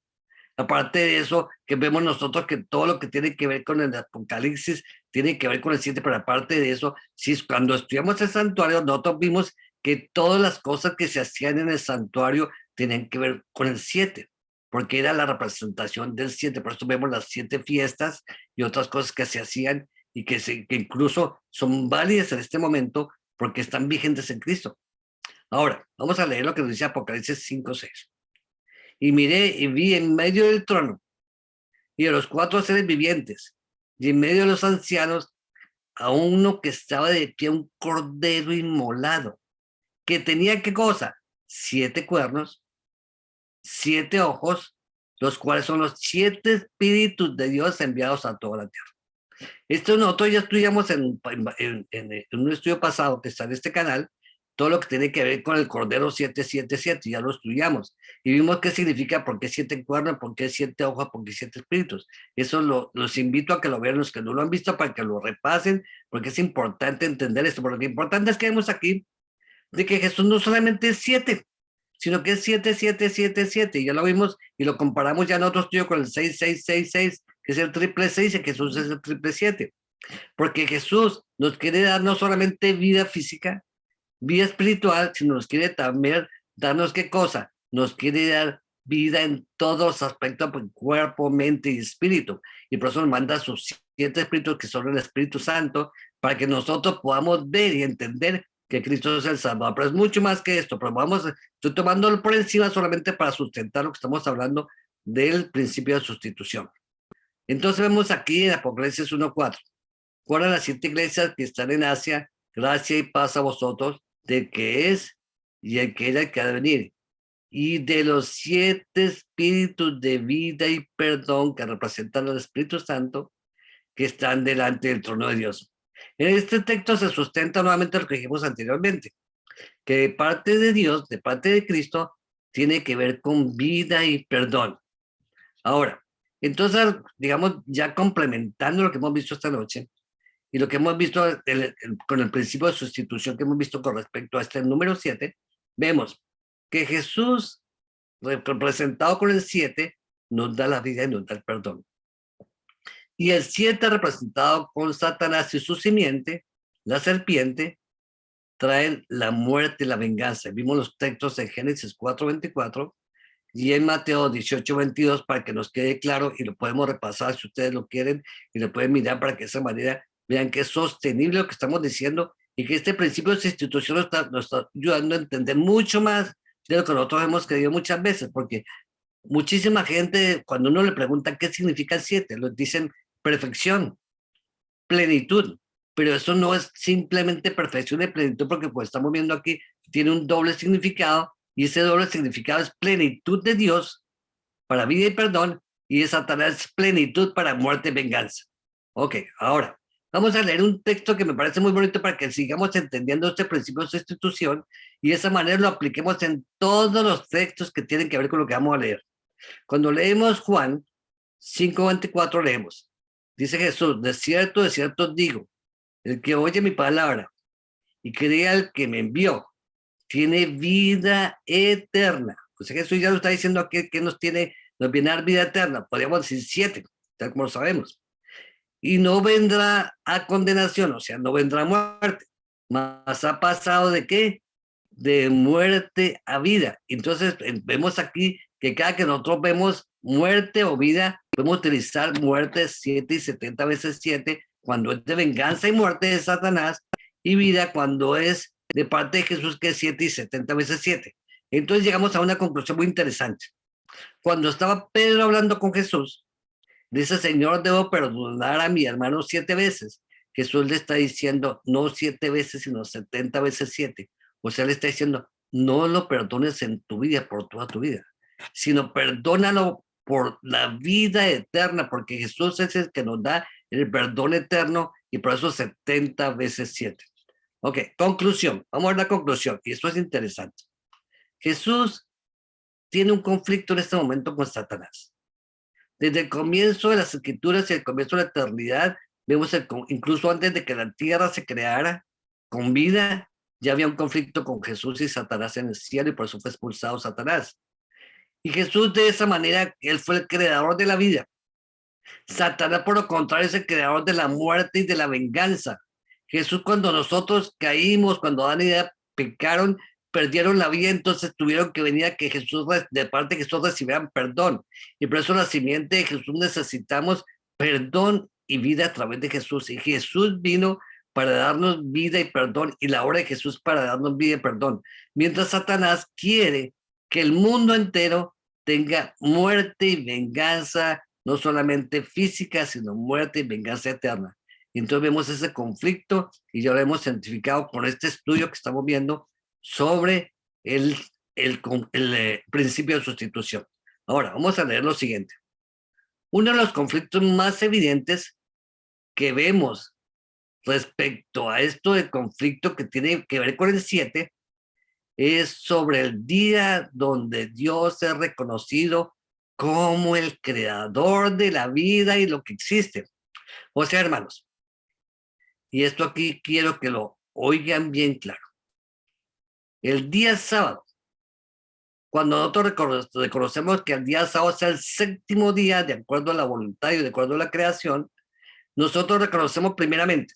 Aparte de eso, que vemos nosotros que todo lo que tiene que ver con el Apocalipsis tiene que ver con el 7, pero aparte de eso, si cuando estudiamos el santuario, nosotros vimos que todas las cosas que se hacían en el santuario tenían que ver con el 7, porque era la representación del 7. Por eso vemos las 7 fiestas y otras cosas que se hacían y que incluso son válidas en este momento porque están vigentes en Cristo. Ahora, vamos a leer lo que nos dice Apocalipsis 5:6. Y miré y vi en medio del trono y de los 4 seres vivientes y en medio de los ancianos a uno que estaba de pie, un cordero inmolado, que tenía, ¿qué cosa? 7 cuernos, 7 ojos, los cuales son los 7 espíritus de Dios enviados a toda la tierra. Esto nosotros ya estudiamos en un estudio pasado que está en este canal, todo lo que tiene que ver con el Cordero 777, ya lo estudiamos. Y vimos qué significa, por qué 7 cuernos, por qué 7 hojas, por qué 7 espíritus. Eso los invito a que lo vean los que no lo han visto, para que lo repasen, porque es importante entender esto. Porque lo importante es que vemos aquí de que Jesús no solamente es 7, sino que es 7, 7, 7, 7. Y ya lo vimos y lo comparamos ya en otro estudio con el 6, 6, 6, 6, que es el triple 6, y Jesús es el triple 7. Porque Jesús nos quiere dar no solamente vida física, vida espiritual, sino nos quiere también darnos qué cosa, nos quiere dar vida en todos los aspectos, pues, cuerpo, mente y espíritu, y por eso nos manda sus 7 espíritus que son el Espíritu Santo, para que nosotros podamos ver y entender que Cristo es el Salvador. Pero es mucho más que esto, pero estoy tomándolo por encima solamente para sustentar lo que estamos hablando del principio de sustitución. Entonces vemos aquí en Apocalipsis 1:4, ¿cuáles las 7 iglesias que están en Asia? Gracia y paz a vosotros, del que es y el que era el que ha de venir, y de los 7 espíritus de vida y perdón que representan al Espíritu Santo, que están delante del trono de Dios. En este texto se sustenta nuevamente lo que dijimos anteriormente, que de parte de Dios, de parte de Cristo, tiene que ver con vida y perdón. Ahora, entonces, digamos, ya complementando lo que hemos visto esta noche, y lo que hemos visto con el principio de sustitución que hemos visto con respecto a este número 7, vemos que Jesús, representado con el 7, nos da la vida y nos da el perdón. Y el 7, representado con Satanás y su simiente, la serpiente, traen la muerte y la venganza. Vimos los textos en Génesis 4:24 y en Mateo 18:22 para que nos quede claro, y lo podemos repasar si ustedes lo quieren y lo pueden mirar para que de esa manera vean que es sostenible lo que estamos diciendo y que este principio de sustitución nos está ayudando a entender mucho más de lo que nosotros hemos creído muchas veces, porque muchísima gente, cuando uno le pregunta qué significa el 7, les dicen perfección, plenitud, pero eso no es simplemente perfección y plenitud, porque pues estamos viendo aquí, tiene un doble significado, y ese doble significado es plenitud de Dios para vida y perdón, y de Satanás es plenitud para muerte y venganza. Ok, ahora, vamos a leer un texto que me parece muy bonito para que sigamos entendiendo este principio de sustitución, y de esa manera lo apliquemos en todos los textos que tienen que ver con lo que vamos a leer. Cuando leemos Juan 5:24 leemos, dice Jesús, de cierto os digo, el que oye mi palabra y cree al que me envió, tiene vida eterna. O sea, Jesús ya lo está diciendo aquí, que nos viene a dar vida eterna. Podríamos decir 7, tal como lo sabemos. Y no vendrá a condenación, o sea, no vendrá a muerte. Mas ha pasado ¿de qué? De muerte a vida. Entonces, vemos aquí que cada que nosotros vemos muerte o vida, podemos utilizar muerte 7 y 70 veces 7, cuando es de venganza y muerte de Satanás, y vida cuando es de parte de Jesús, que es 7 y 70 veces 7. Entonces llegamos a una conclusión muy interesante. Cuando estaba Pedro hablando con Jesús, dice, Señor, debo perdonar a mi hermano 7 veces. Jesús le está diciendo, no 7 veces, sino 70 veces 7. O sea, le está diciendo, no lo perdones en tu vida, por toda tu vida, sino perdónalo por la vida eterna, porque Jesús es el que nos da el perdón eterno y por eso 70 veces 7. Ok, conclusión. Vamos a ver la conclusión. Y esto es interesante. Jesús tiene un conflicto en este momento con Satanás. Desde el comienzo de las escrituras y el comienzo de la eternidad, vemos incluso antes de que la tierra se creara con vida, ya había un conflicto con Jesús y Satanás en el cielo y por eso fue expulsado Satanás. Y Jesús de esa manera, él fue el creador de la vida. Satanás, por lo contrario, es el creador de la muerte y de la venganza. Jesús, cuando nosotros caímos, cuando Adán y Eva pecaron, perdieron la vida, entonces tuvieron que venir a que Jesús, de parte de Jesús, recibieran perdón. Y por eso la simiente de Jesús necesitamos perdón y vida a través de Jesús. Y Jesús vino para darnos vida y perdón, y la obra de Jesús para darnos vida y perdón. Mientras Satanás quiere que el mundo entero tenga muerte y venganza, no solamente física, sino muerte y venganza eterna. Y entonces vemos ese conflicto y ya lo hemos identificado con este estudio que estamos viendo sobre el principio de sustitución. Ahora, vamos a leer lo siguiente. Uno de los conflictos más evidentes que vemos respecto a esto de conflicto que tiene que ver con el 7 es sobre el día donde Dios es reconocido como el creador de la vida y lo que existe. O sea, hermanos, y esto aquí quiero que lo oigan bien claro. El día sábado, cuando nosotros reconocemos que el día sábado es el séptimo día, de acuerdo a la voluntad y de acuerdo a la creación, nosotros reconocemos primeramente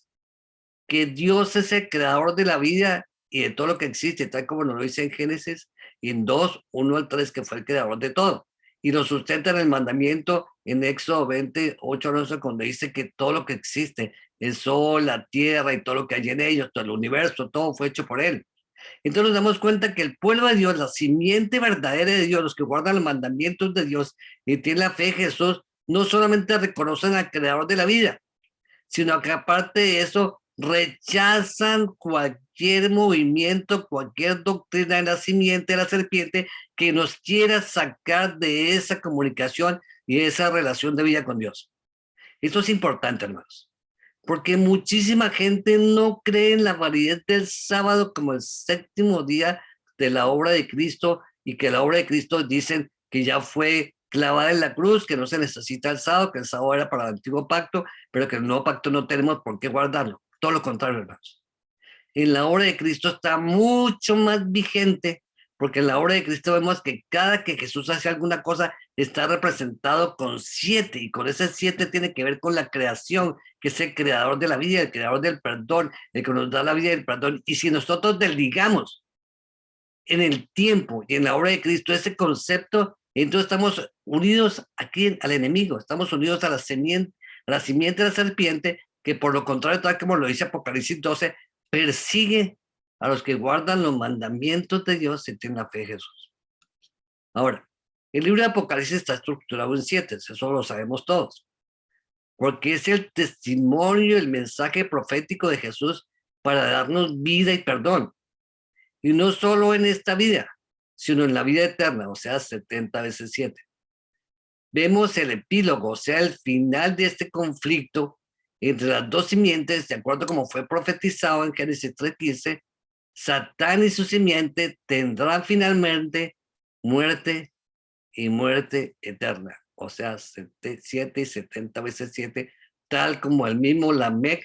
que Dios es el creador de la vida y de todo lo que existe, tal como nos lo dice en Génesis, y en 2, 1 al 3, que fue el creador de todo. Y lo sustenta en el mandamiento en Éxodo 28, 11, cuando dice que todo lo que existe, el sol, la tierra y todo lo que hay en ellos, todo el universo, todo fue hecho por él. Entonces nos damos cuenta que el pueblo de Dios, la simiente verdadera de Dios, los que guardan los mandamientos de Dios y tienen la fe en Jesús, no solamente reconocen al creador de la vida, sino que aparte de eso rechazan cualquier movimiento, cualquier doctrina de la simiente de la serpiente que nos quiera sacar de esa comunicación y de esa relación de vida con Dios. Esto es importante, hermanos, porque muchísima gente no cree en la validez del sábado como el séptimo día de la obra de Cristo, y que la obra de Cristo dicen que ya fue clavada en la cruz, que no se necesita el sábado, que el sábado era para el antiguo pacto, pero que el nuevo pacto no tenemos por qué guardarlo. Todo lo contrario, hermanos. En la obra de Cristo está mucho más vigente, porque en la obra de Cristo vemos que cada que Jesús hace alguna cosa está representado con 7, y con ese 7 tiene que ver con la creación, que es el creador de la vida, el creador del perdón, el que nos da la vida y el perdón. Y si nosotros desligamos en el tiempo y en la obra de Cristo ese concepto, entonces estamos unidos aquí al enemigo, estamos unidos a la simiente de la serpiente, que por lo contrario, tal como lo dice Apocalipsis 12, persigue a los que guardan los mandamientos de Dios y tienen la fe en Jesús. Ahora, el libro de Apocalipsis está estructurado en 7, eso lo sabemos todos, porque es el testimonio, el mensaje profético de Jesús para darnos vida y perdón. Y no solo en esta vida, sino en la vida eterna, o sea, 70 veces 7. Vemos el epílogo, o sea, el final de este conflicto entre las dos simientes, de acuerdo como fue profetizado en Génesis 3:15, Satán y su simiente tendrán finalmente muerte y muerte eterna, o sea, 7 y 70 veces 7, tal como el mismo Lamec,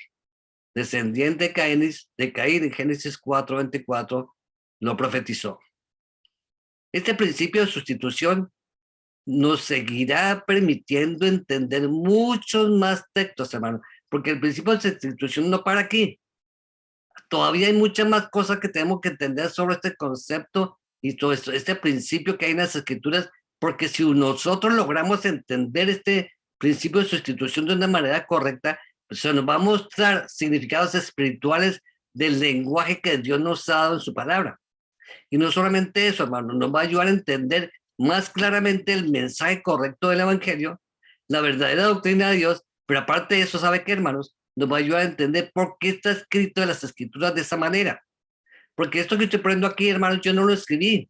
descendiente de Caín en Génesis 4:24, lo profetizó. Este principio de sustitución nos seguirá permitiendo entender muchos más textos, hermano, porque el principio de sustitución no para aquí. Todavía hay muchas más cosas que tenemos que entender sobre este concepto y todo esto, este principio que hay en las escrituras, porque si nosotros logramos entender este principio de sustitución de una manera correcta, pues se nos va a mostrar significados espirituales del lenguaje que Dios nos ha dado en su palabra. Y no solamente eso, hermano, nos va a ayudar a entender más claramente el mensaje correcto del Evangelio, la verdadera doctrina de Dios, pero aparte de eso, ¿sabe qué, hermanos? Nos va a ayudar a entender por qué está escrito en las Escrituras de esa manera. Porque esto que estoy poniendo aquí, hermanos, yo no lo escribí.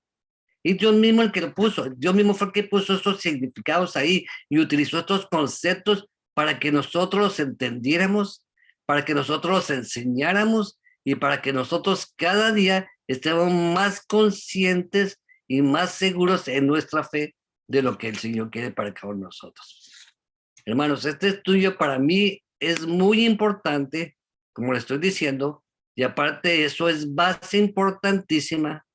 Y Dios mismo el que lo puso. Dios mismo fue el que puso estos significados ahí y utilizó estos conceptos para que nosotros los entendiéramos, para que nosotros los enseñáramos y para que nosotros cada día estemos más conscientes y más seguros en nuestra fe de lo que el Señor quiere para cada uno de nosotros. Hermanos, este estudio para mí es muy importante, como le estoy diciendo, y aparte de eso es base importantísima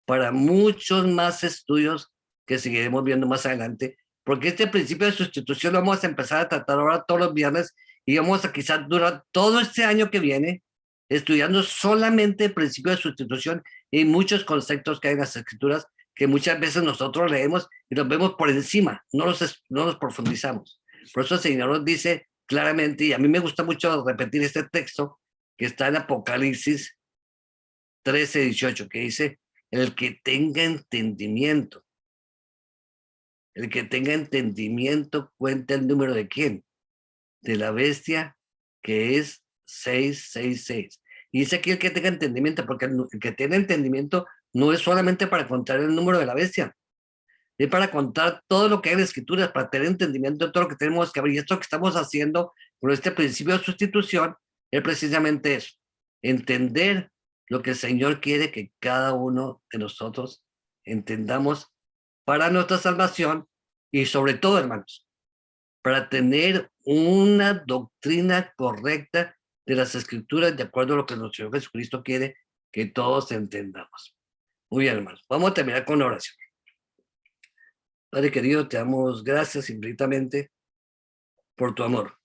para muchos más estudios que seguiremos viendo más adelante, porque este principio de sustitución lo vamos a empezar a tratar ahora todos los viernes y vamos a quizás durar todo este año que viene estudiando solamente el principio de sustitución y muchos conceptos que hay en las escrituras que muchas veces nosotros leemos y los vemos por encima, no los profundizamos. Por eso el Señor nos dice claramente, y a mí me gusta mucho repetir este texto que está en Apocalipsis 13:18, que dice, el que tenga entendimiento cuenta el número de quién, de la bestia, que es 666. Y dice aquí el que tenga entendimiento, porque el que tenga entendimiento no es solamente para contar el número de la bestia, es para contar todo lo que hay en las escrituras, para tener entendimiento de todo lo que tenemos que ver. Y esto que estamos haciendo con este principio de sustitución es precisamente eso, entender lo que el Señor quiere que cada uno de nosotros entendamos para nuestra salvación y sobre todo, hermanos, para tener una doctrina correcta de las escrituras de acuerdo a lo que nuestro Señor Jesucristo quiere que todos entendamos. Muy bien, hermanos, vamos a terminar con la oración. Padre querido, te damos gracias infinitamente por tu amor.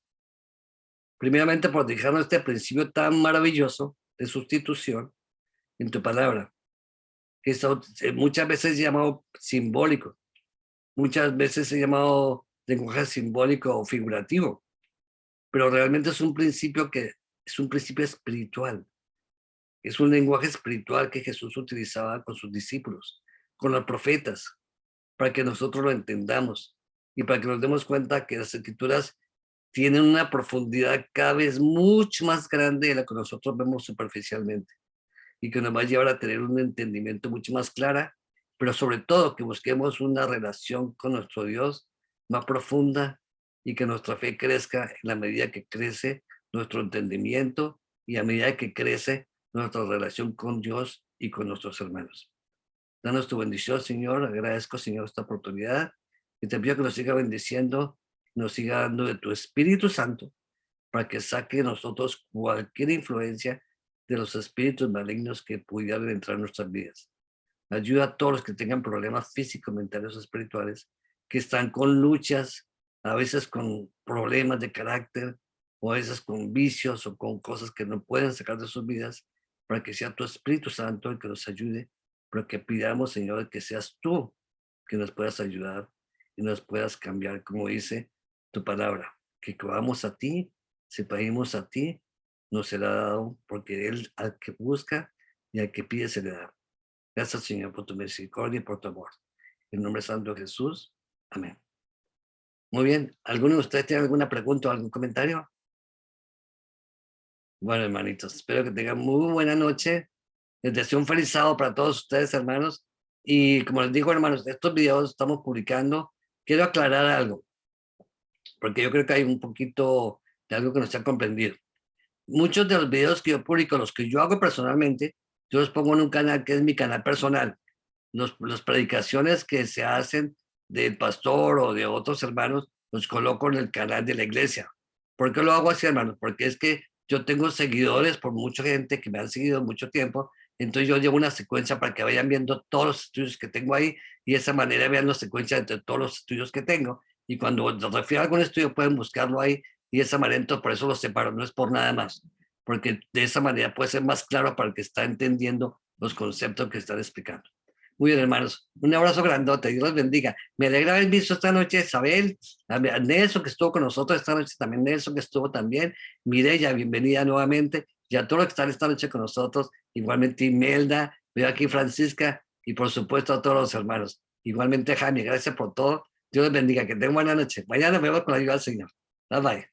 Primeramente por dejarnos este principio tan maravilloso de sustitución en tu palabra, que muchas veces es llamado simbólico, muchas veces es llamado lenguaje simbólico o figurativo, pero realmente es un principio que es un principio espiritual, es un lenguaje espiritual que Jesús utilizaba con sus discípulos, con los profetas, para que nosotros lo entendamos y para que nos demos cuenta que las escrituras tienen una profundidad cada vez mucho más grande de la que nosotros vemos superficialmente y que nos va a llevar a tener un entendimiento mucho más clara, pero sobre todo que busquemos una relación con nuestro Dios más profunda y que nuestra fe crezca en la medida que crece nuestro entendimiento y a medida que crece nuestra relación con Dios y con nuestros hermanos. Danos tu bendición, Señor. Agradezco, Señor, esta oportunidad y te pido que nos siga bendiciendo, nos siga dando de tu Espíritu Santo para que saque de nosotros cualquier influencia de los espíritus malignos que pudieran entrar en nuestras vidas. Ayuda a todos los que tengan problemas físicos, mentales o espirituales, que están con luchas, a veces con problemas de carácter, o a veces con vicios o con cosas que no pueden sacar de sus vidas, para que sea tu Espíritu Santo el que nos ayude, pero que pidamos, Señor, que seas tú que nos puedas ayudar y nos puedas cambiar, como dice tu palabra, que vamos a ti, si pedimos a ti, nos será dado, porque Él al que busca y al que pide se le da. Gracias, Señor, por tu misericordia y por tu amor. En el nombre santo de Jesús. Amén. Muy bien. ¿Alguno de ustedes tiene alguna pregunta o algún comentario? Bueno, hermanitos, espero que tengan muy buena noche. Les deseo un feliz sábado para todos ustedes, hermanos. Y como les digo, hermanos, estos videos estamos publicando. Quiero aclarar algo, porque yo creo que hay un poquito de algo que no se ha comprendido. Muchos de los videos que yo publico, los que yo hago personalmente, yo los pongo en un canal que es mi canal personal. Las predicaciones que se hacen del pastor o de otros hermanos, los coloco en el canal de la iglesia. ¿Por qué lo hago así, hermanos? Porque es que yo tengo seguidores por mucha gente que me han seguido mucho tiempo, entonces yo llevo una secuencia para que vayan viendo todos los estudios que tengo ahí y de esa manera vean la secuencia entre todos los estudios que tengo. Y cuando se refiere a algún estudio pueden buscarlo ahí y de esa manera, entonces por eso lo separo, no es por nada más, porque de esa manera puede ser más claro para el que está entendiendo los conceptos que están explicando. Muy bien, hermanos. Un abrazo grandote. Dios los bendiga. Me alegra haber visto esta noche a Isabel, a Nelson, que estuvo con nosotros esta noche, también Nelson, que estuvo también. Mireya, bienvenida nuevamente. Y a todos los que están esta noche con nosotros. Igualmente Imelda, veo aquí Francisca y por supuesto a todos los hermanos. Igualmente, Jaime, gracias por todo. Dios les bendiga, que tengan buena noche. Mañana me vemos con la ayuda del Señor. Bye bye.